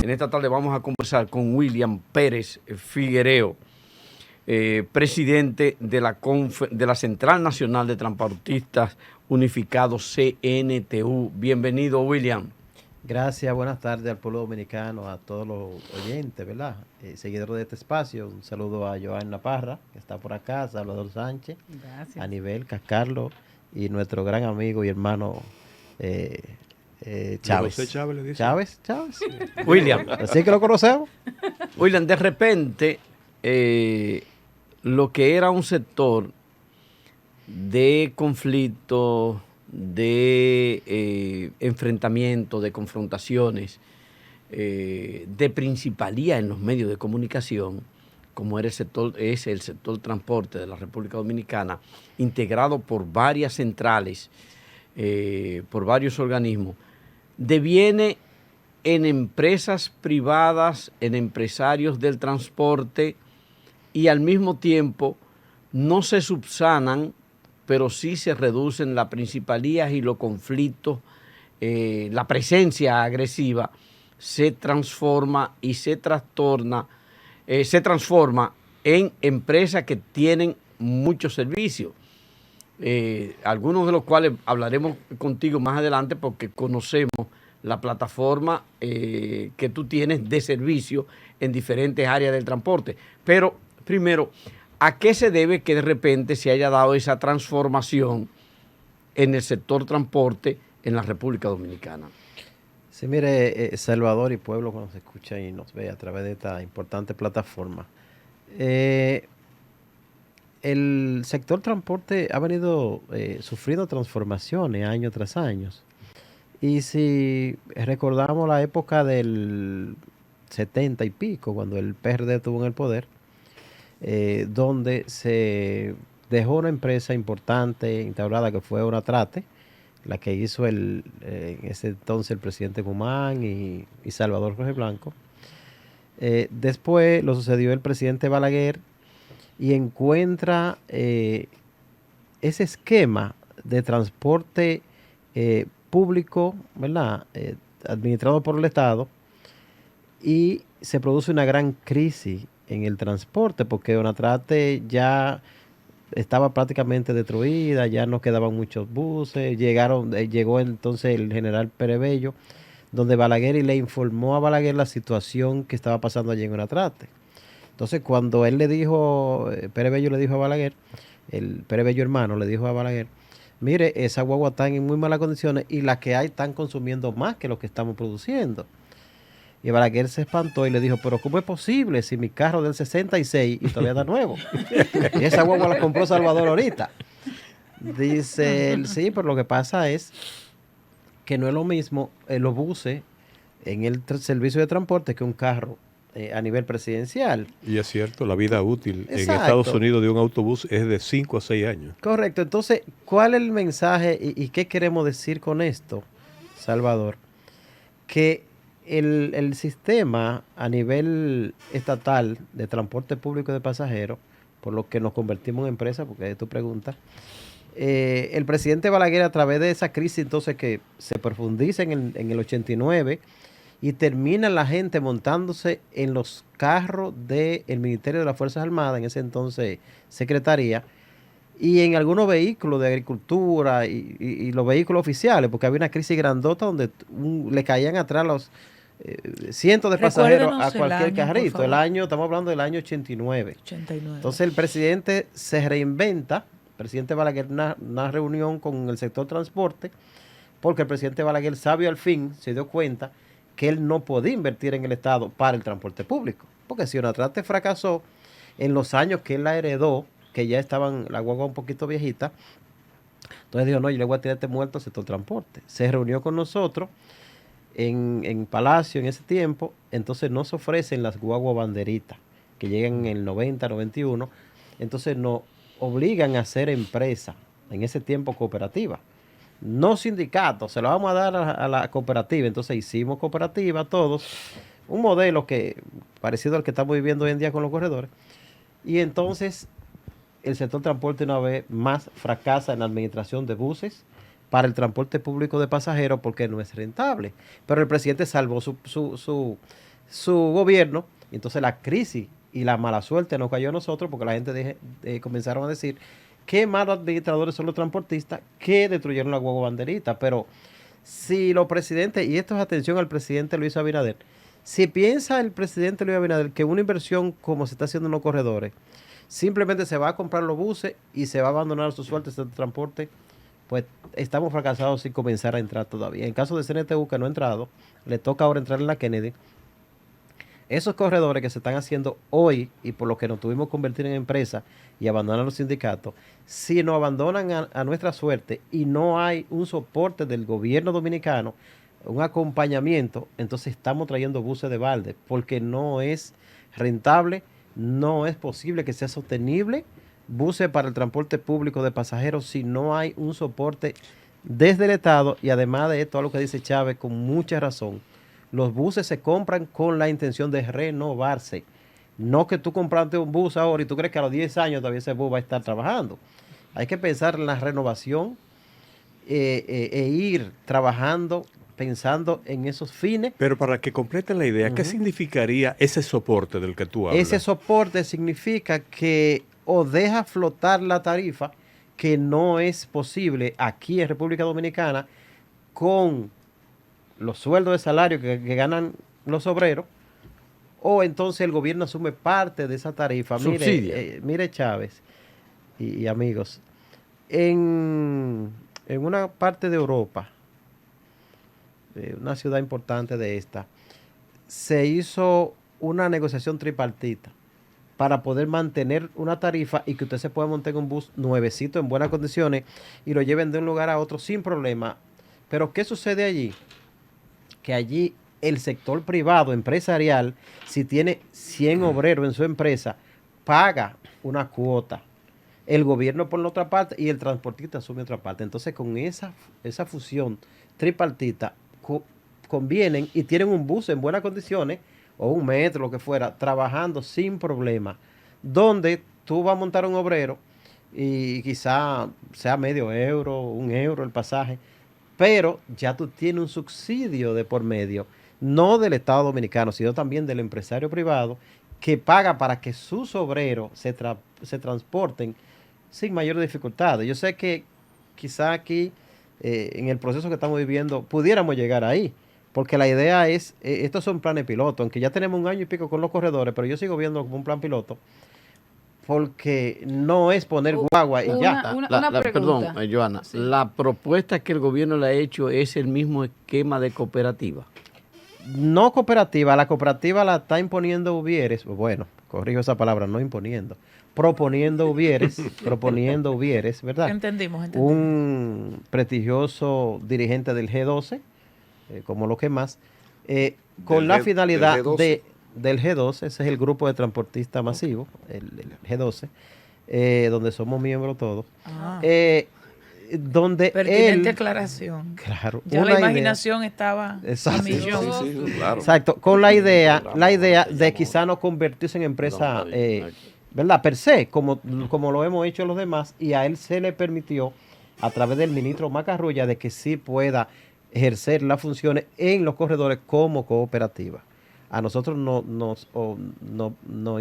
En esta tarde vamos a conversar con William Pérez Figuereo, presidente de la Central Nacional de Transportistas Unificados, CNTU. Bienvenido, William. Gracias, buenas tardes al pueblo dominicano, a todos los oyentes, ¿verdad? Seguidores de este espacio. Un saludo a Joan Naparra, que está por acá, a Salvador Sánchez, gracias, a Nivel Cascarlo y nuestro gran amigo y hermano Chávez. José Chávez le dice. Chávez. William. Así que lo conocemos. William, de repente, lo que era un sector de conflicto, de enfrentamiento, de confrontaciones, de principalía en los medios de comunicación, como era el sector transporte de la República Dominicana, integrado por varias centrales, por varios organismos, deviene en empresas privadas, en empresarios del transporte, y al mismo tiempo no se subsanan, pero sí se reducen las principalías y los conflictos, la presencia agresiva se transforma y se transforma en empresas que tienen muchos servicios, algunos de los cuales hablaremos contigo más adelante porque conocemos la plataforma que tú tienes de servicio en diferentes áreas del transporte. Pero primero, ¿a qué se debe que de repente se haya dado esa transformación en el sector transporte en la República Dominicana? Sí, mire, Salvador y pueblo cuando se escucha y nos ve a través de esta importante plataforma. El sector transporte ha venido sufriendo transformaciones año tras año. Y si recordamos la época del 70 y pico, cuando el PRD estuvo en el poder, donde se dejó una empresa importante, instaurada, que fue Onatrate, la que hizo en ese entonces el presidente Guzmán y Salvador Jorge Blanco. Después lo sucedió el presidente Balaguer y encuentra ese esquema de transporte público, ¿verdad? Administrado por el Estado, y se produce una gran crisis en el transporte porque Onatrate ya estaba prácticamente destruida, ya no quedaban muchos buses, llegó entonces el general Pérez Bello, donde Balaguer, y le informó a Balaguer la situación que estaba pasando allí en Onatrate. Entonces cuando él le dijo, Pérez Bello le dijo a Balaguer, el Pérez Bello hermano le dijo a Balaguer, mire, esas guaguas están en muy malas condiciones y las que hay están consumiendo más que lo que estamos produciendo. Y Balaguer se espantó y le dijo, pero ¿cómo es posible si mi carro del 66 y todavía está nuevo? Y esa guagua la compró Salvador ahorita. Dice él, sí, pero lo que pasa es que no es lo mismo los buses en el servicio de transporte que un carro a nivel presidencial. Y es cierto, la vida útil Exacto. En Estados Unidos de un autobús es de 5 a 6 años. Correcto. Entonces, ¿cuál es el mensaje y qué queremos decir con esto, Salvador? Que el sistema a nivel estatal de transporte público de pasajeros, por lo que nos convertimos en empresa, porque es tu pregunta, el presidente Balaguer, a través de esa crisis entonces que se profundiza en el 89 y termina la gente montándose en los carros del Ministerio de las Fuerzas Armadas, en ese entonces Secretaría, y en algunos vehículos de agricultura y los vehículos oficiales, porque había una crisis grandota donde le caían atrás los cientos de pasajeros a cualquier carrito. Estamos hablando del año 89. Entonces el presidente se reinventa, el presidente Balaguer, una reunión con el sector transporte, porque el presidente Balaguer, sabio al fin, se dio cuenta que él no podía invertir en el Estado para el transporte público, porque si Onatrate fracasó en los años que él la heredó, que ya estaban la guagua un poquito viejita, entonces dijo, no, yo le voy a tirar este muerto al sector transporte. Se reunió con nosotros en Palacio en ese tiempo, entonces nos ofrecen las guaguas banderitas, que llegan en el 90, 91, entonces nos obligan a hacer empresa, en ese tiempo cooperativa, no sindicato, se lo vamos a dar a la cooperativa. Entonces hicimos cooperativa todos, un modelo que parecido al que estamos viviendo hoy en día con los corredores, y entonces el sector transporte una vez más fracasa en la administración de buses para el transporte público de pasajeros porque no es rentable. Pero el presidente salvó su su gobierno. Entonces la crisis y la mala suerte nos cayó a nosotros porque la gente comenzaron a decir qué malos administradores son los transportistas que destruyeron la guagua banderita. Pero si los presidentes, y esto es atención al presidente Luis Abinader, si piensa el presidente Luis Abinader que una inversión como se está haciendo en los corredores, simplemente se va a comprar los buses y se va a abandonar sus sueltes de transporte, pues estamos fracasados sin comenzar a entrar todavía. En caso de CNTU, que no ha entrado, le toca ahora entrar en la Kennedy. Esos corredores que se están haciendo hoy y por lo que nos tuvimos que convertir en empresa y abandonar los sindicatos, si nos abandonan a nuestra suerte y no hay un soporte del gobierno dominicano, un acompañamiento, entonces estamos trayendo buses de balde porque no es rentable, no es posible que sea sostenible buses para el transporte público de pasajeros si no hay un soporte desde el Estado. Y además de esto, algo que dice Chávez con mucha razón, los buses se compran con la intención de renovarse. No que tú compraste un bus ahora y tú crees que a los 10 años todavía ese bus va a estar trabajando. Hay que pensar en la renovación e ir trabajando pensando en esos fines. Pero para que completen la idea, ¿qué significaría ese soporte del que tú hablas? Ese soporte significa que o deja flotar la tarifa, que no es posible aquí en República Dominicana con los sueldos de salario que ganan los obreros, o entonces el gobierno asume parte de esa tarifa. Mire Chávez y amigos, en una parte de Europa, una ciudad importante de esta, se hizo una negociación tripartita para poder mantener una tarifa y que usted se pueda montar en un bus nuevecito, en buenas condiciones, y lo lleven de un lugar a otro sin problema. Pero ¿qué sucede allí? Que allí el sector privado, empresarial, si tiene 100 obreros en su empresa, paga una cuota. El gobierno por la otra parte y el transportista asume otra parte. Entonces con esa fusión tripartita convienen y tienen un bus en buenas condiciones o un metro, lo que fuera, trabajando sin problema, donde tú vas a montar un obrero y quizá sea medio euro, €1 el pasaje, pero ya tú tienes un subsidio de por medio, no del Estado Dominicano, sino también del empresario privado que paga para que sus obreros se transporten sin mayor dificultad. Yo sé que quizá aquí, en el proceso que estamos viviendo, pudiéramos llegar ahí, porque la idea es, estos son planes piloto, aunque ya tenemos 1 año y pico con los corredores, pero yo sigo viendo como un plan piloto, porque no es poner guagua y ya. Perdón, Joana, sí. La propuesta que el gobierno le ha hecho es el mismo esquema de cooperativa. No cooperativa, la cooperativa la está imponiendo Uvieres, bueno, corrijo esa palabra, no imponiendo, proponiendo Uvieres, ¿verdad? Entendimos. Un prestigioso dirigente del G12, como lo que más, con la finalidad del G12, ese es el grupo de transportistas masivos, el G12, donde somos miembros todos. Donde pertinente aclaración. Claro. Ya la imaginación estaba exacto. A millón. Sí, claro. Exacto, con la idea de quizá no convertirse en empresa, ¿verdad? Per se, como lo hemos hecho los demás, y a él se le permitió, a través del ministro Macarrulla, de que sí pueda ejercer las funciones en los corredores como cooperativa. A nosotros nos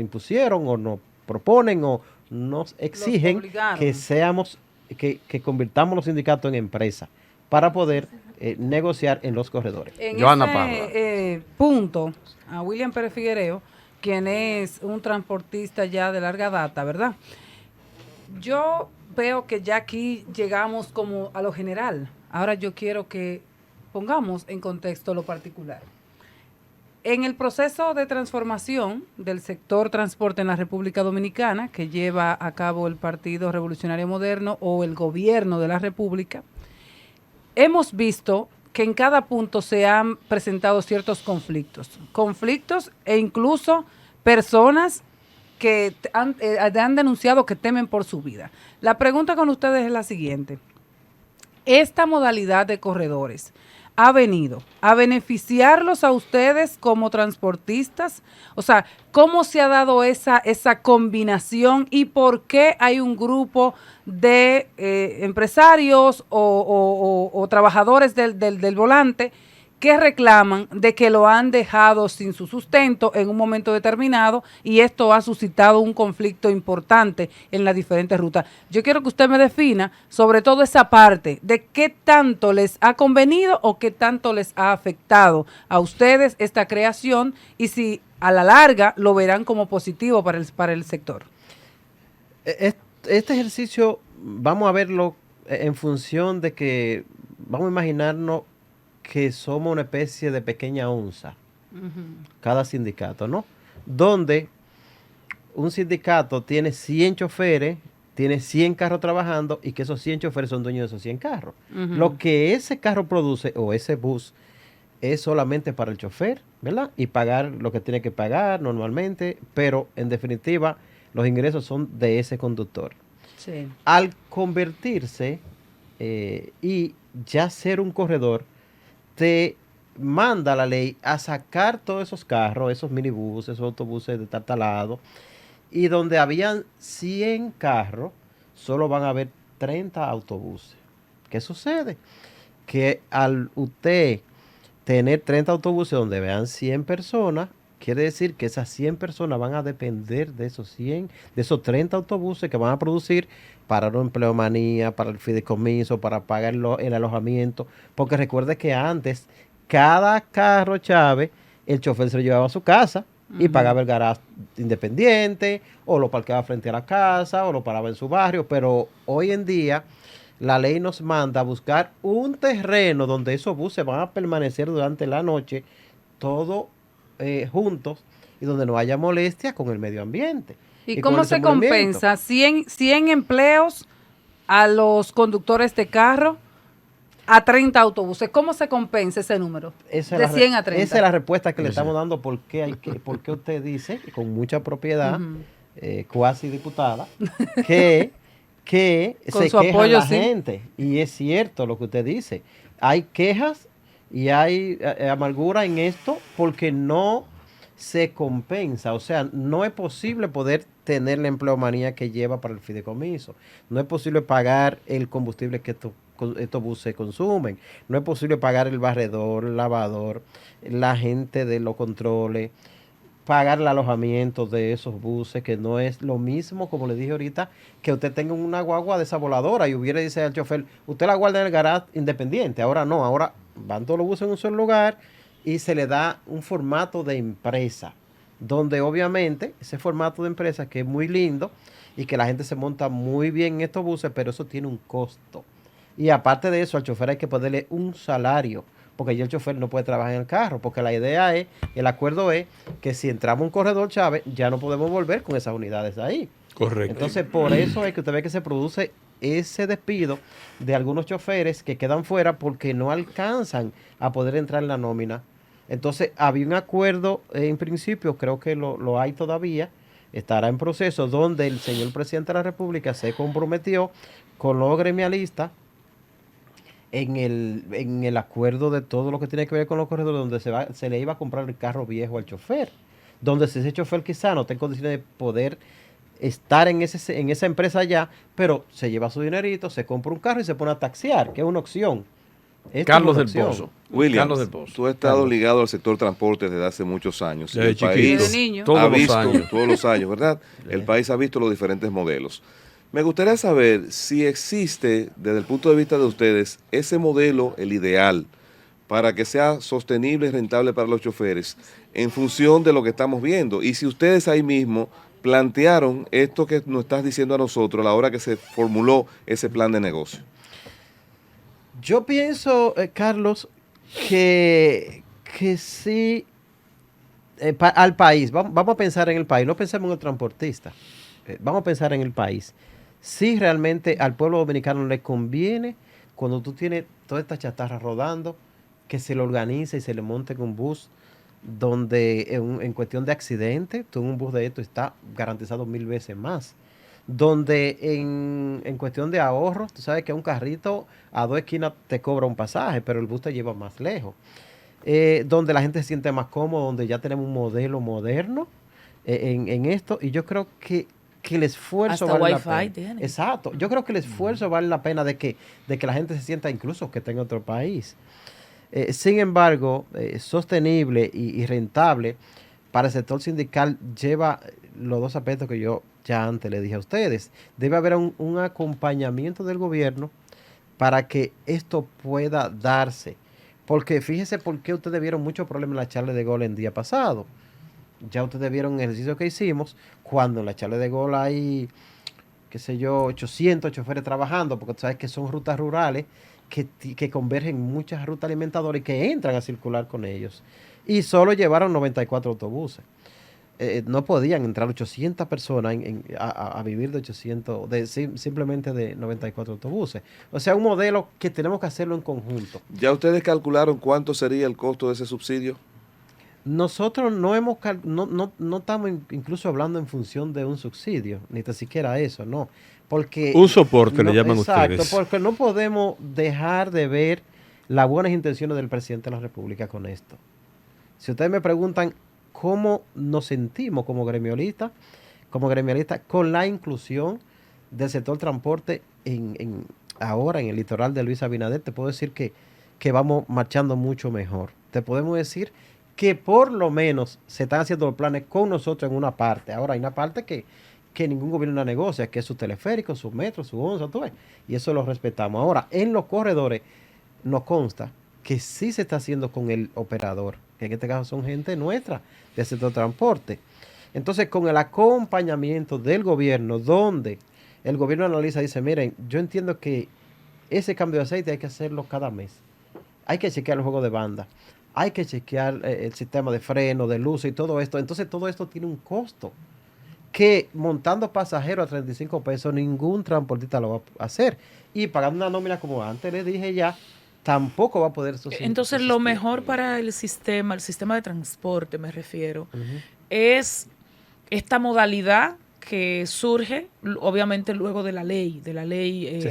impusieron o nos proponen o nos exigen que seamos, que convirtamos los sindicatos en empresa para poder negociar en los corredores. En ese punto, a William Pérez Figuereo, quien es un transportista ya de larga data, ¿verdad? Yo veo que ya aquí llegamos como a lo general. Ahora yo quiero que pongamos en contexto lo particular. En el proceso de transformación del sector transporte en la República Dominicana, que lleva a cabo el Partido Revolucionario Moderno o el gobierno de la República, hemos visto que en cada punto se han presentado ciertos conflictos e incluso personas que han denunciado que temen por su vida. La pregunta con ustedes es la siguiente. Esta modalidad de corredores ha venido a beneficiarlos a ustedes como transportistas, o sea, ¿cómo se ha dado esa combinación y por qué hay un grupo de empresarios o trabajadores del volante que reclaman de que lo han dejado sin su sustento en un momento determinado y esto ha suscitado un conflicto importante en las diferentes rutas. Yo quiero que usted me defina sobre todo esa parte de qué tanto les ha convenido o qué tanto les ha afectado a ustedes esta creación y si a la larga lo verán como positivo para el sector. Este ejercicio vamos a verlo en función de que vamos a imaginarnos que somos una especie de pequeña onza, cada sindicato, ¿no? Donde un sindicato tiene 100 choferes, tiene 100 carros trabajando y que esos 100 choferes son dueños de esos 100 carros. Lo que ese carro produce o ese bus es solamente para el chofer, ¿verdad? Y pagar lo que tiene que pagar normalmente, pero en definitiva los ingresos son de ese conductor. Sí. Al convertirse y ya ser un corredor, te manda la ley a sacar todos esos carros, esos minibuses, esos autobuses de tartalado, y donde habían 100 carros, solo van a haber 30 autobuses. ¿Qué sucede? Que al usted tener 30 autobuses donde vean 100 personas, quiere decir que esas 100 personas van a depender de esos 100, de esos 30 autobuses que van a producir para la empleomanía, para el fideicomiso, para pagar el alojamiento. Porque recuerde que antes, cada carro Chávez, el chofer se lo llevaba a su casa y pagaba el garaje independiente, o lo parqueaba frente a la casa, o lo paraba en su barrio. Pero hoy en día, la ley nos manda a buscar un terreno donde esos buses van a permanecer durante la noche, todos juntos, y donde no haya molestia con el medio ambiente. ¿Y cómo se compensa? 100 empleos a los conductores de carro a 30 autobuses. ¿Cómo se compensa ese número? De 100 a 30. Esa es la respuesta que le estamos dando porque usted dice, con mucha propiedad, cuasi diputada, que con se su queja apoyo, la gente. Y es cierto lo que usted dice. Hay quejas y hay amargura en esto porque no se compensa. O sea, no es posible poder tener la empleomanía que lleva para el fideicomiso. No es posible pagar el combustible que estos buses consumen. No es posible pagar el barredor, el lavador, la gente de los controles, pagar el alojamiento de esos buses, que no es lo mismo, como le dije ahorita, que usted tenga una guagua de esa voladora y hubiera dice al chofer, usted la guarda en el garaje independiente. Ahora no, ahora van todos los buses en un solo lugar y se le da un formato de empresa, donde obviamente ese formato de empresa que es muy lindo y que la gente se monta muy bien en estos buses, pero eso tiene un costo. Y aparte de eso, al chofer hay que ponerle un salario, porque ya el chofer no puede trabajar en el carro, porque la idea es, el acuerdo es que si entramos a un corredor Chávez, ya no podemos volver con esas unidades ahí. Correcto. Entonces, por eso es que usted ve que se produce ese despido de algunos choferes que quedan fuera porque no alcanzan a poder entrar en la nómina. Entonces, había un acuerdo en principio, creo que lo hay todavía, estará en proceso, donde el señor presidente de la República se comprometió con los gremialistas en el acuerdo de todo lo que tiene que ver con los corredores, donde se le iba a comprar el carro viejo al chofer, donde si ese chofer quizá no está en condiciones de poder estar en esa empresa ya, pero se lleva su dinerito, se compra un carro y se pone a taxiar, que es una opción. Carlos del Pozo. William, Carlos del Pozo. tú has estado ligado al sector transporte desde hace muchos años. Desde El chiquito. país Desde niño. ha visto todos los años, ¿verdad? El país ha visto los diferentes modelos. Me gustaría saber si existe, desde el punto de vista de ustedes, ese modelo, el ideal, para que sea sostenible y rentable para los choferes, en función de lo que estamos viendo. Y si ustedes ahí mismo plantearon esto que nos estás diciendo a nosotros a la hora que se formuló ese plan de negocio. Yo pienso, Carlos, que sí, al país, vamos a pensar en el país, no pensemos en el transportista, vamos a pensar en el país. Sí, realmente al pueblo dominicano le conviene, cuando tú tienes toda esta chatarra rodando, que se le organice y se le monte en un bus, donde en cuestión de accidente, tú en un bus de esto está garantizado 1000 veces más. Donde en cuestión de ahorro, tú sabes que un carrito a 2 esquinas te cobra un pasaje, pero el bus te lleva más lejos. Donde la gente se siente más cómodo, donde ya tenemos un modelo moderno en esto, y yo creo que el esfuerzo hasta vale Wi-Fi la pena. tiene. Exacto, yo creo que el esfuerzo vale la pena de que la gente se sienta incluso que está en otro país. Sin embargo, sostenible y rentable para el sector sindical lleva los dos aspectos que yo ya antes le dije a ustedes. Debe haber un acompañamiento del gobierno para que esto pueda darse. Porque fíjese por qué ustedes vieron muchos problemas en la Charles de Gaulle el día pasado. Ya ustedes vieron el ejercicio que hicimos cuando en la Charles de Gaulle hay, qué sé yo, 800 choferes trabajando, porque tú sabes que son rutas rurales que convergen muchas rutas alimentadoras y que entran a circular con ellos. Y solo llevaron 94 autobuses. No podían entrar 800 personas a vivir de 800, simplemente de 94 autobuses. O sea, un modelo que tenemos que hacerlo en conjunto. ¿Ya ustedes calcularon cuánto sería el costo de ese subsidio? Nosotros no estamos incluso hablando en función de un subsidio, ni tan siquiera eso, no. Porque un soporte le llaman exacto, ustedes. Porque no podemos dejar de ver las buenas intenciones del presidente de la República con esto. Si ustedes me preguntan cómo nos sentimos como gremialistas con la inclusión del sector transporte ahora en el litoral de Luis Abinader, te puedo decir que vamos marchando mucho mejor. Te podemos decir que por lo menos se están haciendo los planes con nosotros en una parte. Ahora hay una parte que ningún gobierno la negocia, que es su teleférico, su metro, su onza, tú ves, y eso lo respetamos. Ahora, en los corredores nos consta que sí se está haciendo con el operador, que en este caso son gente nuestra del sector transporte. Entonces, con el acompañamiento del gobierno, donde el gobierno analiza y dice, miren, yo entiendo que ese cambio de aceite hay que hacerlo cada mes. Hay que chequear el juego de banda, hay que chequear el sistema de freno, de luces y todo esto. Entonces, todo esto tiene un costo que montando pasajeros a 35 pesos ningún transportista lo va a hacer. Y pagando una nómina como antes les dije ya, tampoco va a poder sostener. Entonces, lo mejor para el sistema de transporte, me refiero, es esta modalidad que surge, obviamente, luego de la ley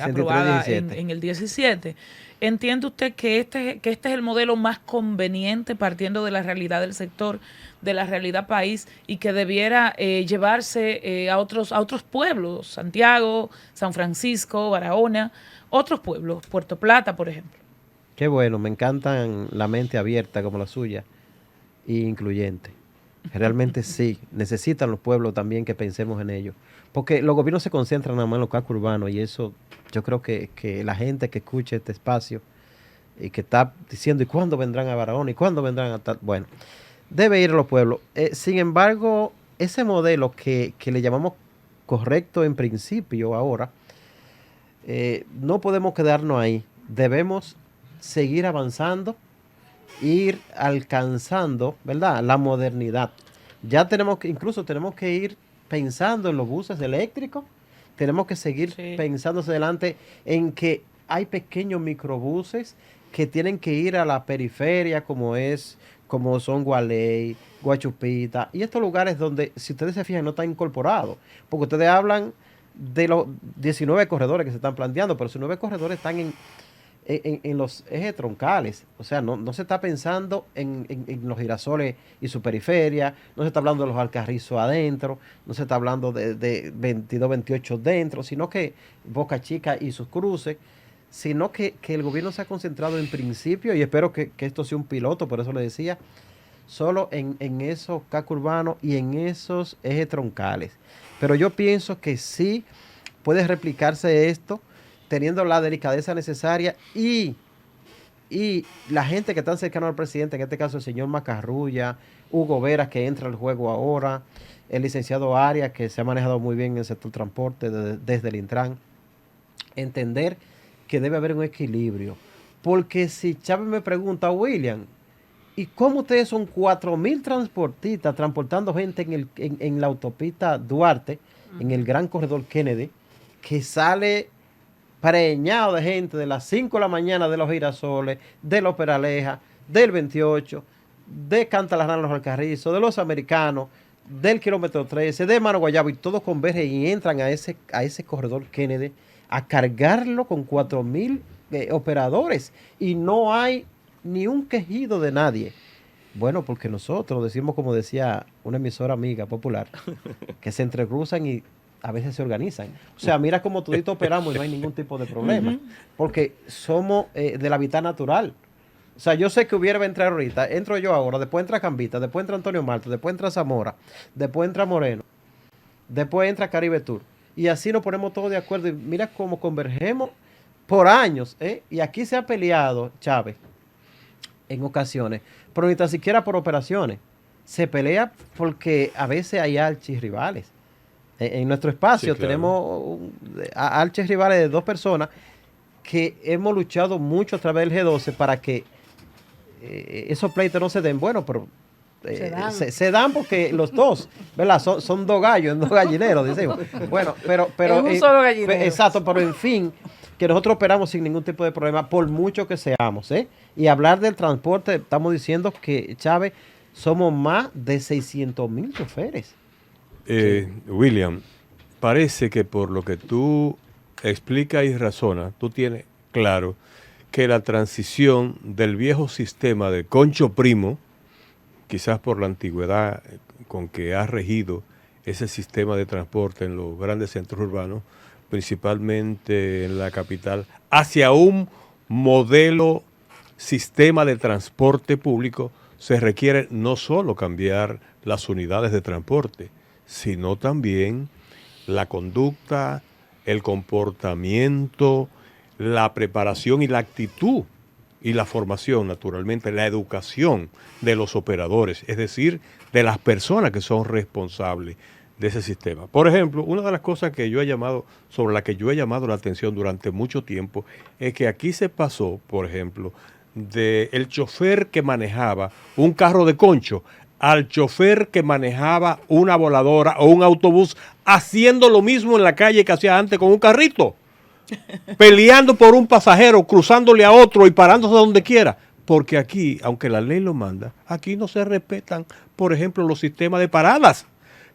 aprobada en el 17. ¿Entiende usted que este es el modelo más conveniente partiendo de la realidad del sector, de la realidad país, y que debiera llevarse a otros pueblos, Santiago, San Francisco, Barahona, otros pueblos, Puerto Plata, por ejemplo? Qué bueno, me encantan la mente abierta como la suya e incluyente. Realmente sí, necesitan los pueblos también que pensemos en ello. Porque los gobiernos se concentran nada más en los cascos urbanos y eso yo creo que la gente que escuche este espacio y que está diciendo ¿y cuándo vendrán a Barahona? ¿Y cuándo vendrán a tal? Bueno, debe ir a los pueblos. Sin embargo, ese modelo que le llamamos correcto en principio ahora, no podemos quedarnos ahí. Debemos seguir avanzando, ir alcanzando, ¿verdad?, la modernidad. Ya tenemos que ir pensando en los buses eléctricos, tenemos que seguir pensando hacia adelante en que hay pequeños microbuses que tienen que ir a la periferia como son Gualey, Guachupita y estos lugares donde, si ustedes se fijan, no están incorporados, porque ustedes hablan de los 19 corredores que se están planteando, pero esos 9 corredores están en los ejes troncales, o sea, no se está pensando en los girasoles y su periferia, no se está hablando de los alcarrizos adentro, no se está hablando de 22, 28 dentro, sino que Boca Chica y sus cruces, sino que el gobierno se ha concentrado en principio, y espero que esto sea un piloto, por eso le decía, solo en esos cascos urbanos y en esos ejes troncales. Pero yo pienso que sí puede replicarse esto, teniendo la delicadeza necesaria y la gente que está cercana al presidente, en este caso el señor Macarrulla, Hugo Veras, que entra al juego ahora, el licenciado Arias, que se ha manejado muy bien en el sector transporte desde el Intran, entender que debe haber un equilibrio. Porque si Chávez me pregunta, William, ¿y cómo ustedes son 4,000 transportistas transportando gente en la autopista Duarte, en el gran corredor Kennedy, que sale preñado de gente de las 5 de la mañana de los girasoles, de los Peraleja, del 28, de Cantalarán los Alcarrizos, de los Americanos, del kilómetro 13, de Mano Guayabo, y todos convergen y entran a ese corredor Kennedy a cargarlo con 4,000 operadores y no hay ni un quejido de nadie. Bueno, porque nosotros decimos, como decía una emisora amiga popular, que se entrecruzan y a veces se organizan. O sea, mira cómo todito operamos y no hay ningún tipo de problema. Porque somos del hábitat natural. O sea, yo sé que Ubiera va a entrar ahorita, entro yo ahora, después entra Cambita, después entra Antonio Marte, después entra Zamora, después entra Moreno, después entra Caribe Tour. Y así nos ponemos todos de acuerdo y mira cómo convergemos por años, ¿eh? Y aquí se ha peleado Chávez en ocasiones, pero ni tan siquiera por operaciones. Se pelea porque a veces hay archirrivales. En nuestro espacio Sí, claro. tenemos archirrivales de 2 personas que hemos luchado mucho a través del G12 para que esos pleitos no se den. Bueno, pero se dan porque los dos, ¿verdad? Son 2 gallos, 2 gallineros, decimos. Bueno, pero Es un solo gallinero. Exacto, pero en fin, que nosotros operamos sin ningún tipo de problema, por mucho que seamos, ¿eh? Y hablar del transporte, estamos diciendo que, Chávez, somos más de 600,000 choferes. William, parece que por lo que tú explicas y razonas, tú tienes claro que la transición del viejo sistema de Concho Primo, quizás por la antigüedad con que ha regido ese sistema de transporte en los grandes centros urbanos, principalmente en la capital, hacia un modelo sistema de transporte público, se requiere no solo cambiar las unidades de transporte, sino también la conducta, el comportamiento, la preparación y la actitud y la formación, naturalmente, la educación de los operadores, es decir, de las personas que son responsables de ese sistema. Por ejemplo, una de las cosas sobre la que yo he llamado la atención durante mucho tiempo es que aquí se pasó, por ejemplo, del chofer que manejaba un carro de concho al chofer que manejaba una voladora o un autobús haciendo lo mismo en la calle que hacía antes con un carrito, peleando por un pasajero, cruzándole a otro y parándose donde quiera. Porque aquí, aunque la ley lo manda, aquí no se respetan, por ejemplo, los sistemas de paradas,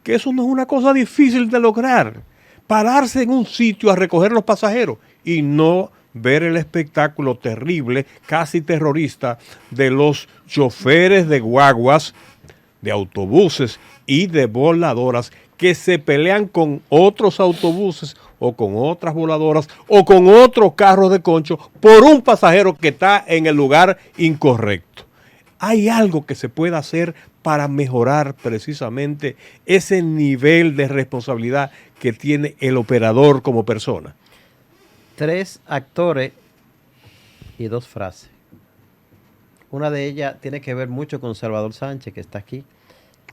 que eso no es una cosa difícil de lograr. Pararse en un sitio a recoger los pasajeros y no ver el espectáculo terrible, casi terrorista, de los choferes de guaguas, de autobuses y de voladoras que se pelean con otros autobuses o con otras voladoras o con otros carros de concho por un pasajero que está en el lugar incorrecto. ¿Hay algo que se pueda hacer para mejorar precisamente ese nivel de responsabilidad que tiene el operador como persona? 3 actores y 2 frases. Una de ellas tiene que ver mucho con Salvador Sánchez, que está aquí,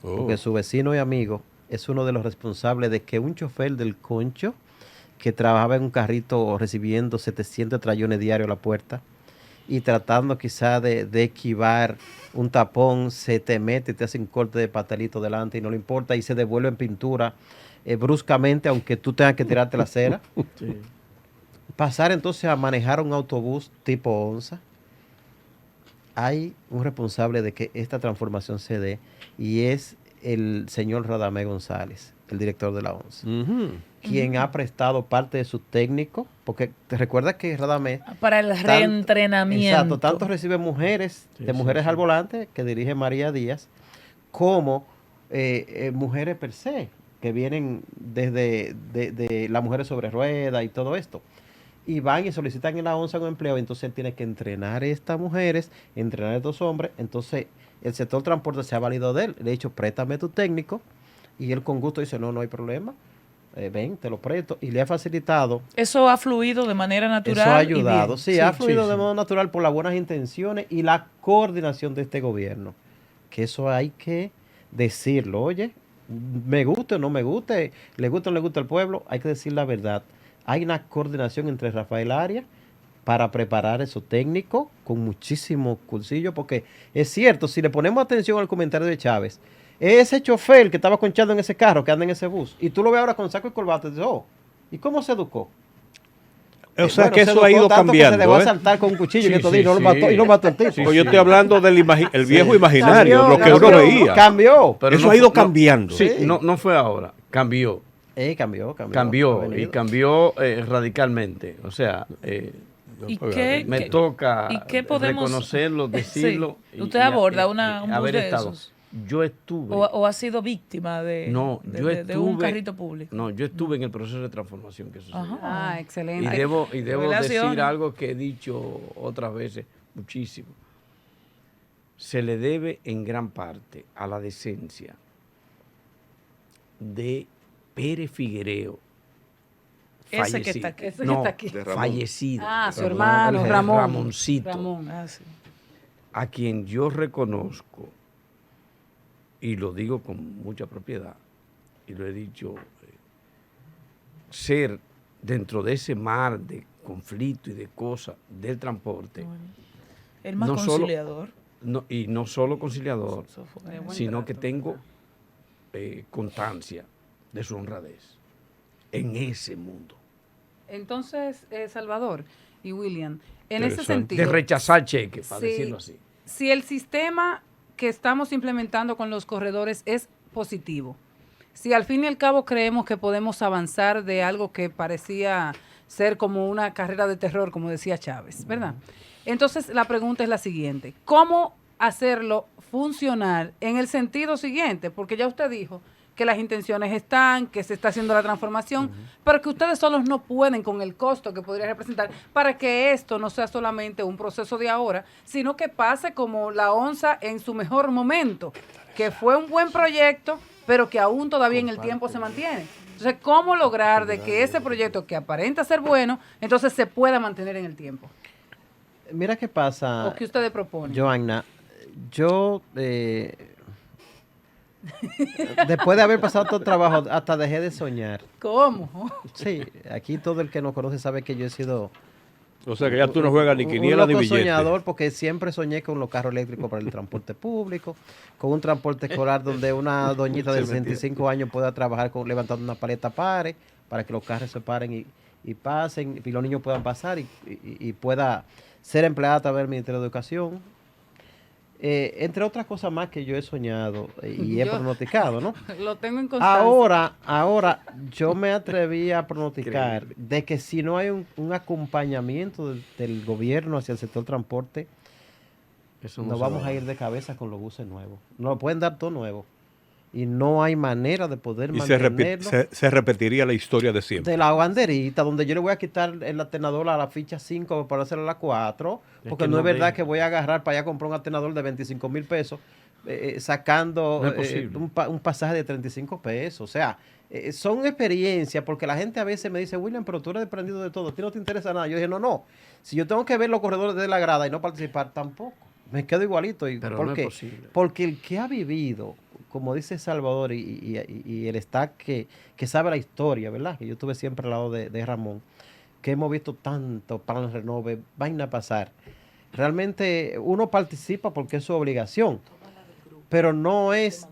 porque su vecino y amigo es uno de los responsables de que un chofer del concho que trabajaba en un carrito recibiendo 700 trayones diarios a la puerta y tratando quizá de esquivar un tapón, se te mete y te hace un corte de pastelito delante y no le importa y se devuelve en pintura bruscamente, aunque tú tengas que tirarte la acera. Sí. Pasar entonces a manejar un autobús tipo onza. Hay un responsable de que esta transformación se dé y es el señor Radamés González, el director de la onza, quien ha prestado parte de su técnico, porque te recuerdas que Radamés... Para el reentrenamiento. Exacto, tanto recibe mujeres, de mujeres al volante, que dirige María Díaz, como mujeres per se, que vienen desde de las mujeres sobre ruedas y todo esto. Y van y solicitan en la onza un empleo, entonces él tiene que entrenar a estas mujeres, entrenar a estos hombres, entonces el sector transporte se ha valido de él, le he dicho, préstame tu técnico, y él con gusto dice, no hay problema, ven, te lo presto, y le ha facilitado. Eso ha fluido de manera natural. Eso ha ayudado, sí, ha fluido de modo natural por las buenas intenciones y la coordinación de este gobierno, que eso hay que decirlo, oye, me guste o no me guste, le gusta o no le gusta al pueblo, hay que decir la verdad. Hay una coordinación entre Rafael Arias para preparar esos técnicos con muchísimo cursillo, porque es cierto, si le ponemos atención al comentario de Chávez, ese chofer que estaba conchando en ese carro, que anda en ese bus, y tú lo ves ahora con saco y corbata, y dices, ¿y cómo se educó? O sea, que eso ha ido cambiando. Que se dejó asaltar con un cuchillo y no lo mató el tipo. Yo estoy hablando del viejo imaginario, lo que uno veía. Cambió. Pero eso ha ido cambiando. No fue ahora, cambió. Cambió radicalmente. O sea, me toca reconocerlo, decirlo. Sí. Usted aborda un bus de esos. Yo estuve. ¿O ha sido víctima de un carrito público? No, yo estuve en el proceso de transformación que sucedió. Excelente. Y debo decir algo que he dicho otras veces muchísimo. se le debe en gran parte a la decencia de Pérez Figuereo, Ese que está aquí. Ese que no, está aquí. De Ramón. fallecido. Su hermano, Ramón. Ramoncito, Ramón. Sí. a quien yo reconozco, y lo digo con mucha propiedad, y lo he dicho, ser dentro de ese mar de conflicto y de cosas del transporte, Bueno, el más no solo- conciliador. y no solo conciliador, Eso fue- De buen sino que trato. tengo constancia de su honradez en ese mundo. Entonces, Salvador y William, en ese Interesante. De sentido, rechazar cheques, para Sí. decirlo así. si el sistema que estamos implementando con los corredores es positivo, si al fin y al cabo creemos que podemos avanzar de algo que parecía ser como una carrera de terror, como decía Chávez, ¿verdad? Entonces la pregunta es la siguiente: ¿cómo hacerlo funcionar en el sentido siguiente? Porque ya usted dijo que las intenciones están, que se está haciendo la transformación, pero que ustedes solos no pueden con el costo que podría representar para que esto no sea solamente un proceso de ahora, sino que pase como la onza en su mejor momento, que fue un buen proyecto, pero que aún todavía en el tiempo se mantiene. Entonces, ¿cómo lograr de que ese proyecto que aparenta ser bueno, entonces se pueda mantener en el tiempo? Mira qué pasa, ¿O qué ustedes proponen? Joanna. Yo, después de haber pasado todo el trabajo, hasta dejé de soñar. ¿Cómo? Sí, aquí todo el que nos conoce sabe que yo he sido O sea que ya tú no juegas ni quiniela un ni loco billete. soñador, porque siempre soñé con los carros eléctricos para el transporte público, con un transporte escolar donde una doñita de 65 años pueda trabajar levantando una paleta pare, para que los carros se paren y pasen, y los niños puedan pasar y pueda ser empleada a través del Ministerio de Educación. Entre otras cosas más que yo he soñado y he Yo- pronosticado, ¿no? Lo tengo en constancia. Ahora yo me atreví a pronosticar de que si no hay un acompañamiento del gobierno hacia el sector transporte, Eso nos se vamos va a ir de cabeza con los buses nuevos. Nos lo pueden dar todo nuevo. Y no hay manera de poder Y se mantenerlo. se repetiría la historia de siempre. De la banderita, donde yo le voy a quitar el atenador a la ficha 5 para hacerlo a la 4, Es porque que no no es verdad deja. que voy a agarrar para allá a comprar un atenador de 25,000 pesos, sacando No es posible. un pasaje de 35 pesos. O sea, son experiencias, porque la gente a veces me dice, William, pero tú eres desprendido de todo, a ti no te interesa nada. Yo dije, no, si yo tengo que ver los corredores de la grada y no participar, tampoco. Me quedo igualito. Pero ¿Por no es qué? posible. Porque el que ha vivido, como dice Salvador, y el staff que sabe la historia, ¿verdad? Que yo estuve siempre al lado de Ramón, que hemos visto tanto plan renove, vaina pasar. Realmente uno participa porque es su obligación, pero no es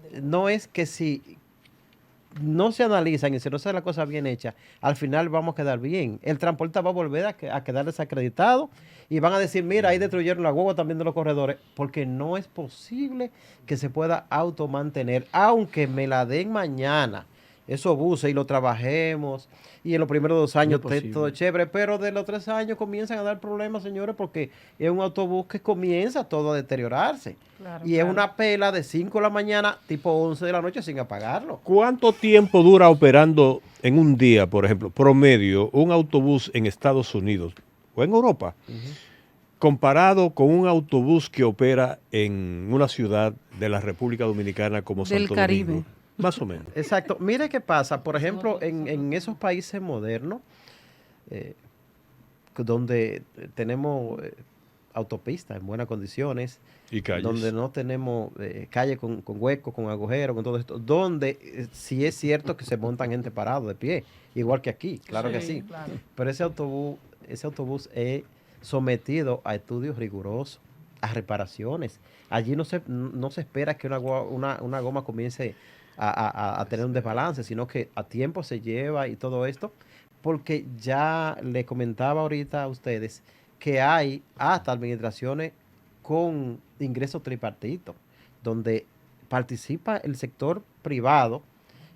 que si no se analizan y si no se hace la cosa bien hecha, al final vamos a quedar bien. El transporte va a volver a quedar desacreditado y van a decir, mira, ahí destruyeron la guagua también de los corredores, porque no es posible que se pueda automantener, aunque me la den mañana, esos buses y lo trabajemos, y en los primeros 2 años No es esté todo posible. chévere, pero de los 3 años comienzan a dar problemas, señores, porque es un autobús que comienza todo a deteriorarse. Claro, Y claro. es una pela de 5 de la mañana, tipo 11 de la noche, sin apagarlo. ¿Cuánto tiempo dura operando en un día, por ejemplo, promedio, un autobús en Estados Unidos o en Europa, comparado con un autobús que opera en una ciudad de la República Dominicana como Del Santo Caribe. Domingo? Más o menos. Exacto. Mire qué pasa, por ejemplo, en esos países modernos, donde tenemos autopistas en buenas condiciones, Y calles. donde no tenemos calles con huecos, con agujeros, con todo esto, donde sí es cierto que se montan gente parado de pie, igual que aquí, claro que sí. Claro. Pero ese autobús es sometido a estudios rigurosos, a reparaciones. Allí no se espera que una goma comience a tener un desbalance, sino que a tiempo se lleva y todo esto, porque ya le comentaba ahorita a ustedes que hay hasta administraciones con ingresos tripartitos, donde participa el sector privado,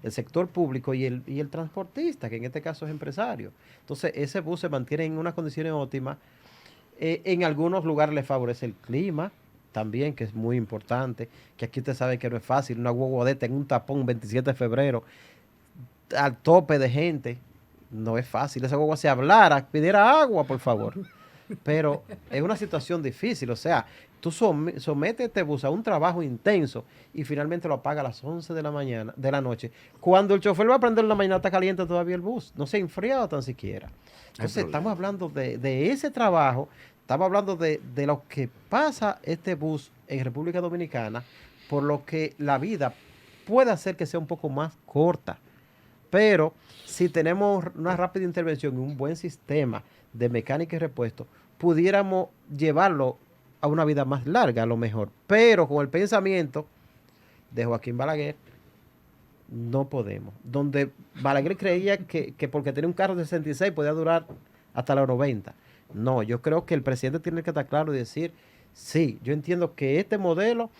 el sector público y el transportista, que en este caso es empresario. Entonces, ese bus se mantiene en unas condiciones óptimas. En algunos lugares le favorece el clima también, que es muy importante, que aquí usted sabe que no es fácil, una guaguadeta en un tapón 27 de febrero, al tope de gente, no es fácil. Esa guagua se hablara, pidiera agua, por favor. pero es una situación difícil. O sea, tú sometes este bus a un trabajo intenso y finalmente lo apaga a las 11 de la mañana, de la noche. Cuando el chofer va a prender en la mañana, está caliente todavía el bus. No se ha enfriado tan siquiera. Entonces, estamos hablando de ese trabajo, estamos hablando de lo que pasa este bus en República Dominicana, por lo que la vida puede hacer que sea un poco más corta. Pero si tenemos una rápida intervención y un buen sistema de mecánica y repuesto, pudiéramos llevarlo a una vida más larga a lo mejor. Pero con el pensamiento de Joaquín Balaguer, no podemos. Donde Balaguer creía que porque tenía un carro de 66 podía durar hasta los 90. No, yo creo que el presidente tiene que estar claro y decir, sí, yo entiendo que este modelo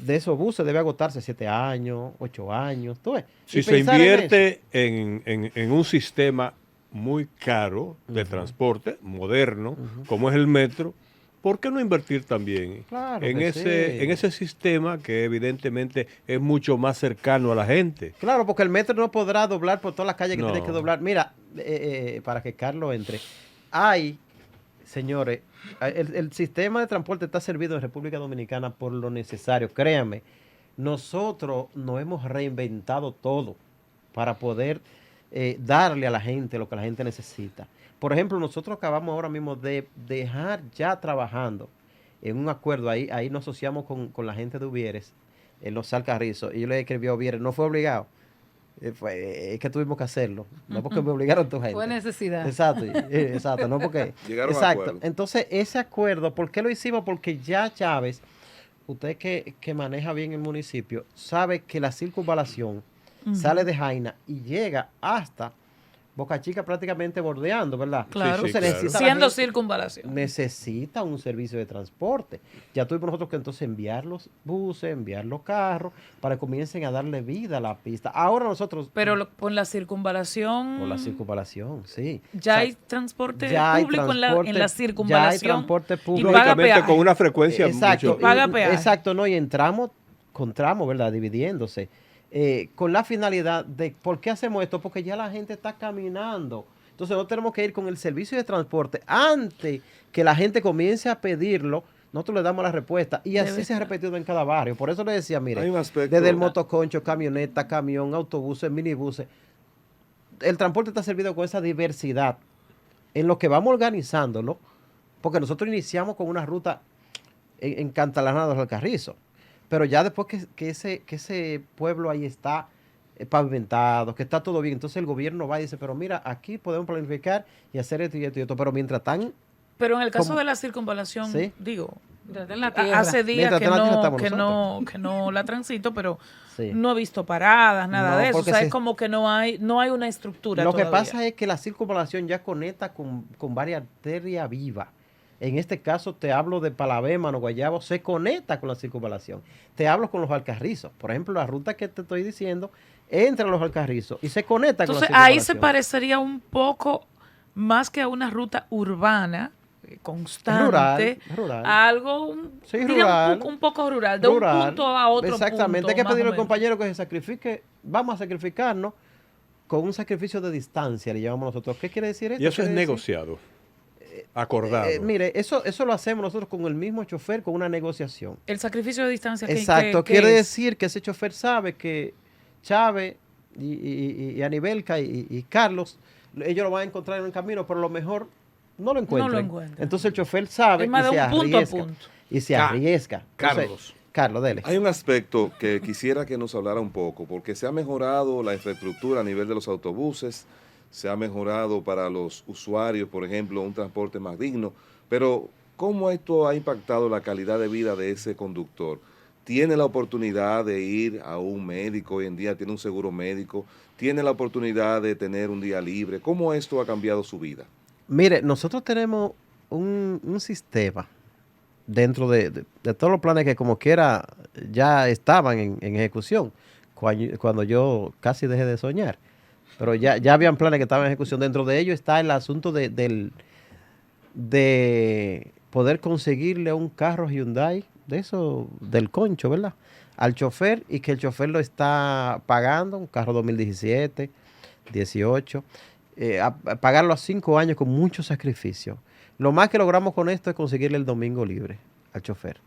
de esos buses debe agotarse 7 años, 8 años. ¿Tú ves? Si se invierte en un sistema muy caro de transporte, moderno, como es el metro, ¿por qué no invertir también en ese sistema que evidentemente es mucho más cercano a la gente? Claro, porque el metro no podrá doblar por todas las calles que tiene que doblar. Mira, para que Carlos entre, señores, el sistema de transporte está servido en República Dominicana por lo necesario. Créanme, nosotros nos hemos reinventado todo para poder darle a la gente lo que la gente necesita. Por ejemplo, nosotros acabamos ahora mismo de dejar ya trabajando en un acuerdo, ahí nos asociamos con la gente de Uvieres, en los Alcarrizos, y yo le escribí a Uvieres, no fue obligado, es que tuvimos que hacerlo, no porque me obligaron tu gente. Fue necesidad. Exacto, no porque... Llegaron a acuerdo. Entonces, ese acuerdo, ¿por qué lo hicimos? Porque ya Chávez, usted que maneja bien el municipio, sabe que la circunvalación sale de Jaina y llega hasta Boca Chica prácticamente bordeando, ¿verdad? Claro, Sí, claro. Siendo circunvalación. Necesita un servicio de transporte. Ya tuvimos nosotros que entonces enviar los buses, enviar los carros, para que comiencen a darle vida a la pista. Ahora nosotros... Pero con la circunvalación... Por la circunvalación, sí. Ya hay transporte público en la circunvalación. Ya hay transporte público. Y paga Lógicamente peaje. con una frecuencia Exacto, mucho... paga peaje. Exacto, no, y entramos con tramos, ¿verdad? Dividiéndose. Con la finalidad de, ¿por qué hacemos esto? Porque ya la gente está caminando. Entonces no tenemos que ir con el servicio de transporte antes que la gente comience a pedirlo. Nosotros le damos la respuesta y así se ha repetido en cada barrio. Por eso le decía, mire, Hay un aspecto- desde el motoconcho, camioneta, camión, autobuses, minibuses, el transporte está servido con esa diversidad en lo que vamos organizándolo, porque nosotros iniciamos con una ruta en Cantalanada del Alcarrizo. Pero ya después que ese pueblo ahí está pavimentado, que está todo bien, entonces el gobierno va y dice, pero mira, aquí podemos planificar y hacer esto y esto y esto. Pero mientras tan... Pero en el caso de la circunvalación, ¿Sí? digo, En la tierra. hace días Mientras que en la tierra estamos que no la transito, pero Sí. no he visto paradas, nada No, de eso. O porque sea, es como que no hay una estructura Lo que todavía. pasa es que la circunvalación ya conecta con varias arterias vivas. En este caso te hablo de Palavemano, Guayabo, se conecta con la circunvalación. Te hablo con los Alcarrizos. Por ejemplo, la ruta que te estoy diciendo entra a los Alcarrizos y se conecta Entonces, con la ahí se circunvalación. parecería un poco más que a una ruta urbana constante, Rural. a algo Sí, diría rural. un poco rural, de un punto a otro Exactamente, punto, hay que más o pedirle al menos. compañero que se sacrifique, vamos a sacrificarnos con un sacrificio de distancia, le llamamos nosotros. ¿Qué quiere decir esto? Y eso es Quiere decir- negociado, acordado. mire, eso lo hacemos nosotros con el mismo chofer, con una negociación. El sacrificio de distancia. Exacto, ¿qué quiere es? decir que ese chofer sabe que Chávez y Anibelca y Carlos, ellos lo van a encontrar en el camino, pero a lo mejor no lo encuentran. encuentran. Entonces el chofer sabe Es más y de se un punto a arriesga. punto. Y se arriesga. Entonces, Carlos, dele. Hay un aspecto que quisiera que nos hablara un poco, porque se ha mejorado la infraestructura a nivel de los autobuses, se ha mejorado para los usuarios, por ejemplo, un transporte más digno, pero ¿cómo esto ha impactado la calidad de vida de ese conductor? ¿Tiene la oportunidad de ir a un médico hoy en día? ¿Tiene un seguro médico? ¿Tiene la oportunidad de tener un día libre? ¿Cómo esto ha cambiado su vida? Mire, nosotros tenemos un sistema dentro de todos los planes que como quiera ya estaban en ejecución cuando yo casi dejé de soñar. Pero ya habían planes que estaban en ejecución. Dentro de ellos está el asunto de poder conseguirle un carro Hyundai, de eso, del concho, ¿verdad? Al chofer y que el chofer lo está pagando, un carro 2017, 18, a pagarlo a 5 años con mucho sacrificio. Lo más que logramos con esto es conseguirle el domingo libre al chofer.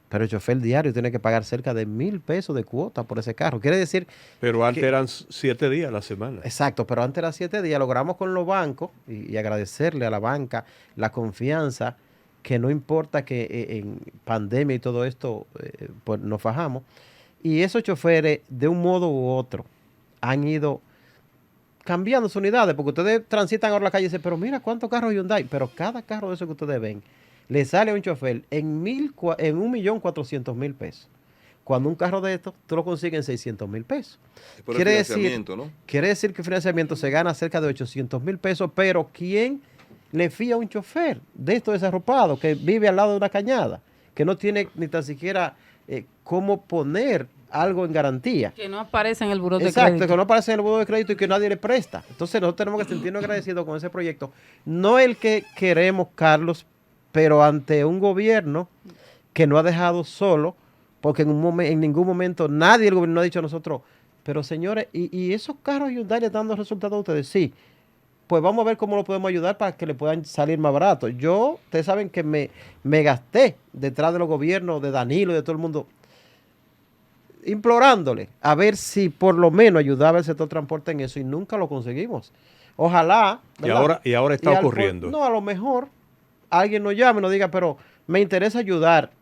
Pero el chofer diario tiene que pagar cerca de 1,000 pesos de cuota por ese carro. Quiere decir... Pero antes eran 7 días a la semana. Exacto, pero antes eran 7 días. Logramos con los bancos y agradecerle a la banca la confianza, que no importa que en pandemia y todo esto, pues nos fajamos. Y esos choferes, de un modo u otro, han ido cambiando sus unidades, porque ustedes transitan ahora la calle y dicen, pero mira cuántos carros Hyundai, pero cada carro de esos que ustedes ven, le sale a un chofer en 1,400,000 pesos. Cuando un carro de estos, tú lo consigues en 600,000 pesos. Por el financiamiento, ¿no? Quiere decir que el financiamiento se gana cerca de 800,000 pesos, pero ¿quién le fía a un chofer de estos desarropados que vive al lado de una cañada, que no tiene ni tan siquiera cómo poner algo en garantía? Que no aparece en el buró de crédito. Exacto, que no aparece en el buró de crédito y que nadie le presta. Entonces nosotros tenemos que sentirnos agradecidos con ese proyecto. No el que queremos, Carlos, pero ante un gobierno que no ha dejado solo, porque en ningún momento nadie del gobierno ha dicho a nosotros, pero señores, ¿y esos carros Hyundai le están dando resultados a ustedes? Sí. Pues vamos a ver cómo lo podemos ayudar para que le puedan salir más barato. Ustedes saben que me gasté detrás de los gobiernos, de Danilo y de todo el mundo, implorándole a ver si por lo menos ayudaba el sector transporte en eso, y nunca lo conseguimos. Ojalá. Y ahora está ocurriendo. No, a lo mejor alguien nos llame y nos diga, pero me interesa ayudar.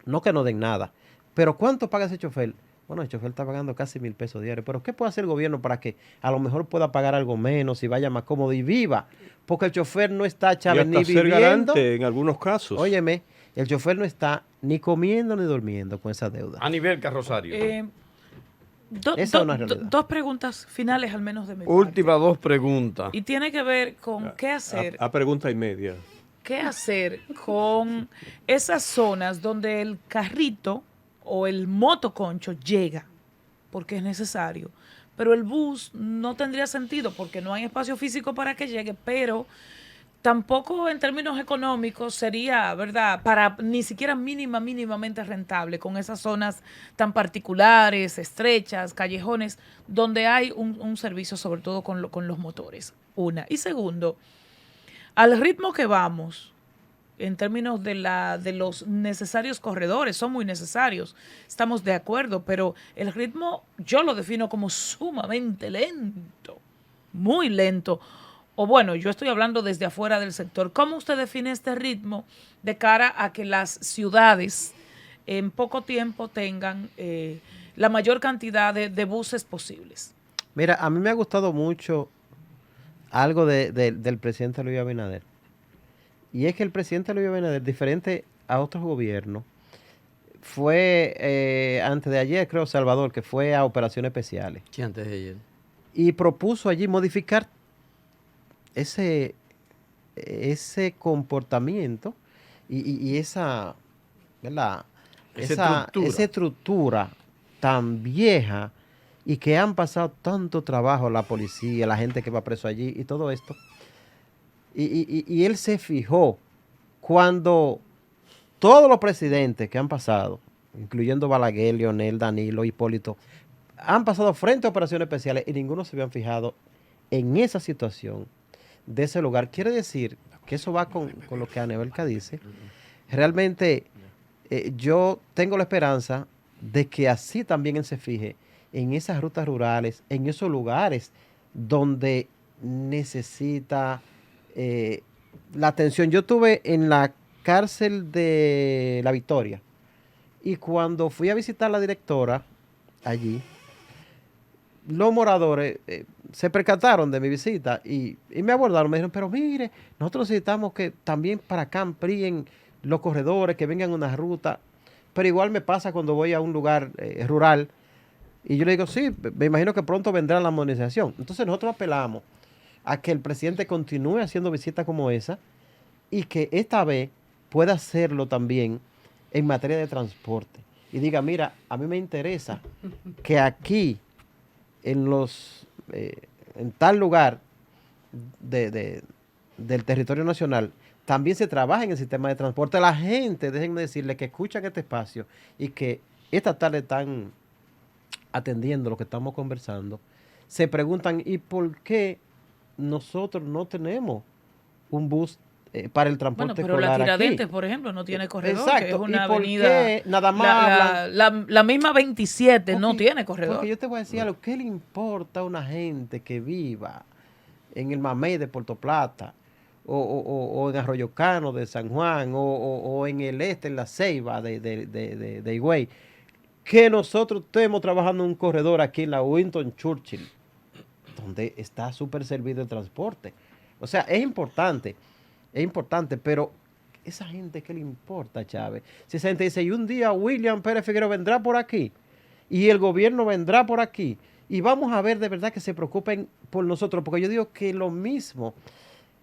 No que no den nada. Pero ¿cuánto paga ese chofer? Bueno, el chofer está pagando casi 1,000 pesos diarios. Pero ¿qué puede hacer el gobierno para que a lo mejor pueda pagar algo menos y vaya más cómodo y viva? Porque el chofer no está, Chávez, ni viviendo. Garante en algunos casos. Óyeme, el chofer no está ni comiendo ni durmiendo con esa deuda. A nivel Carrosario. Esa es una realidad. Dos preguntas finales al menos de mi Última parte. 2 preguntas. Y tiene que ver con qué hacer. A pregunta y media. ¿Qué hacer con esas zonas donde el carrito o el motoconcho llega? Porque es necesario. Pero el bus no tendría sentido porque no hay espacio físico para que llegue, pero tampoco en términos económicos sería, ¿verdad?, para ni siquiera mínimamente rentable con esas zonas tan particulares, estrechas, callejones, donde hay un servicio sobre todo con los motores. Una. Y segundo, al ritmo que vamos, en términos de los necesarios corredores, son muy necesarios, estamos de acuerdo, pero el ritmo yo lo defino como sumamente lento, muy lento. O bueno, yo estoy hablando desde afuera del sector. ¿Cómo usted define este ritmo de cara a que las ciudades en poco tiempo tengan la mayor cantidad de buses posibles? Mira, a mí me ha gustado mucho algo del presidente Luis Abinader. Y es que el presidente Luis Abinader, diferente a otros gobiernos, fue antes de ayer, creo, Salvador, que fue a operaciones especiales. Sí, antes de ayer. Y propuso allí modificar ese comportamiento y esa, ¿verdad?, esa estructura tan vieja, y que han pasado tanto trabajo la policía, la gente que va preso allí y todo esto. Y él se fijó cuando todos los presidentes que han pasado, incluyendo Balaguer, Leonel, Danilo, Hipólito, han pasado frente a operaciones especiales y ninguno se habían fijado en esa situación de ese lugar. Quiere decir que eso va con lo que Anabelca dice. Realmente yo tengo la esperanza de que así también él se fije en esas rutas rurales, en esos lugares donde necesita la atención. Yo estuve en la cárcel de La Victoria y cuando fui a visitar a la directora allí, los moradores se percataron de mi visita y me abordaron, me dijeron, pero mire, nosotros necesitamos que también para acá amplíen los corredores, que vengan una ruta, pero igual me pasa cuando voy a un lugar rural, y yo le digo, sí, me imagino que pronto vendrá la modernización. Entonces nosotros apelamos a que el presidente continúe haciendo visitas como esa y que esta vez pueda hacerlo también en materia de transporte. Y diga, mira, a mí me interesa que aquí, en tal lugar del territorio nacional, también se trabaja en el sistema de transporte. La gente, déjenme decirle, que escuchan este espacio y que esta tarde están atendiendo lo que estamos conversando, se preguntan, ¿y por qué nosotros no tenemos un bus para el transporte Bueno, pero la escolar Tiradentes, aquí. por ejemplo, no tiene corredor, Exacto. que es una ¿Y por avenida... qué nada más la misma 27 no Porque- tiene corredor. Porque yo te voy a decir algo, ¿qué le importa a una gente que viva en el Mamey de Puerto Plata o en Arroyo Cano de San Juan o en el este, en la Ceiba de Higüey, que nosotros estemos trabajando en un corredor aquí en la Winston Churchill, donde está súper servido el transporte? O sea, es importante, pero esa gente, ¿qué le importa, Chávez? Si esa gente dice, y un día William Pérez Figueroa vendrá por aquí, y el gobierno vendrá por aquí, y vamos a ver de verdad que se preocupen por nosotros, porque yo digo que lo mismo,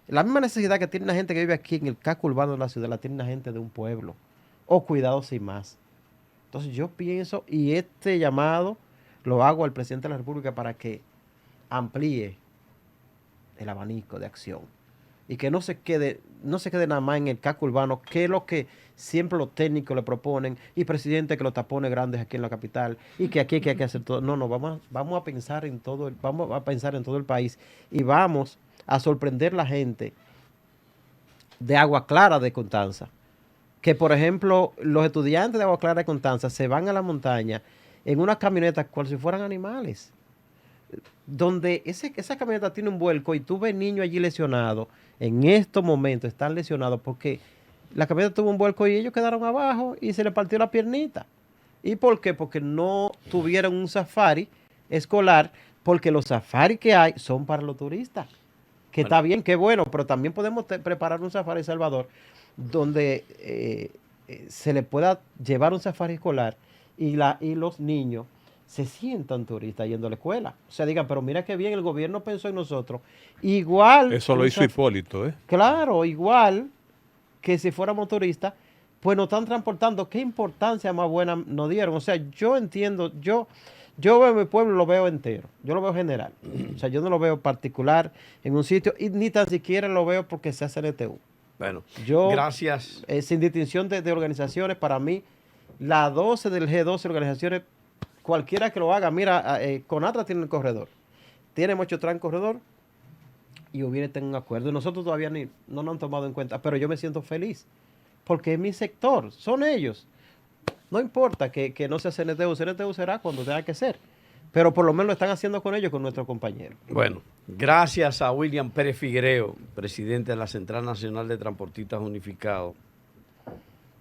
la misma necesidad que tiene la gente que vive aquí en el casco urbano de la ciudad, la tiene la gente de un pueblo, o cuidado sin más. Entonces yo pienso, y este llamado lo hago al presidente de la República para que amplíe el abanico de acción y que no se quede nada más en el casco urbano, que es lo que siempre los técnicos le proponen, y presidente, que los tapones grandes aquí en la capital, y que aquí hay que hacer todo. No, vamos a pensar en todo el país, y vamos a sorprender a la gente de Agua Clara de Constanza, que por ejemplo los estudiantes de Agua Clara de Constanza se van a la montaña en unas camionetas cual si fueran animales, donde esa camioneta tiene un vuelco y tú ves niños allí lesionados. En estos momentos están lesionados porque la camioneta tuvo un vuelco y ellos quedaron abajo y se les partió la piernita. ¿Y por qué? Porque no tuvieron un safari escolar, porque los safaris que hay son para los turistas, que está bien, qué bueno, pero también podemos preparar un safari en Salvador donde se le pueda llevar un safari escolar y los niños se sientan turistas yendo a la escuela. O sea, digan, pero mira qué bien, el gobierno pensó en nosotros. Igual... Eso lo hizo Hipólito, ¿eh? Claro, igual que si fuéramos turistas, pues nos están transportando. ¿Qué importancia más buena nos dieron? O sea, yo entiendo, yo veo mi pueblo, lo veo entero. Yo lo veo general. O sea, yo no lo veo particular en un sitio, y ni tan siquiera lo veo porque se hace NTU. Bueno, Yo, gracias. Sin distinción de organizaciones, para mí, la 12 del G12 organizaciones, cualquiera que lo haga, mira, Conatra tiene el corredor, tiene Mochotrán corredor, y hubiera tenido un acuerdo. Y nosotros todavía no nos han tomado en cuenta, pero yo me siento feliz, porque es mi sector, son ellos. No importa que no sea CNTU, CNTU será cuando tenga que ser, pero por lo menos lo están haciendo con ellos, con nuestros compañeros. Bueno, gracias a William Pérez Figuereo, presidente de la Central Nacional de Transportistas Unificados,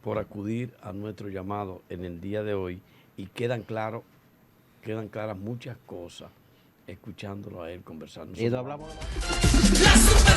por acudir a nuestro llamado en el día de hoy, y quedan claras muchas cosas escuchándolo a él conversar. Y no hablamos de La Super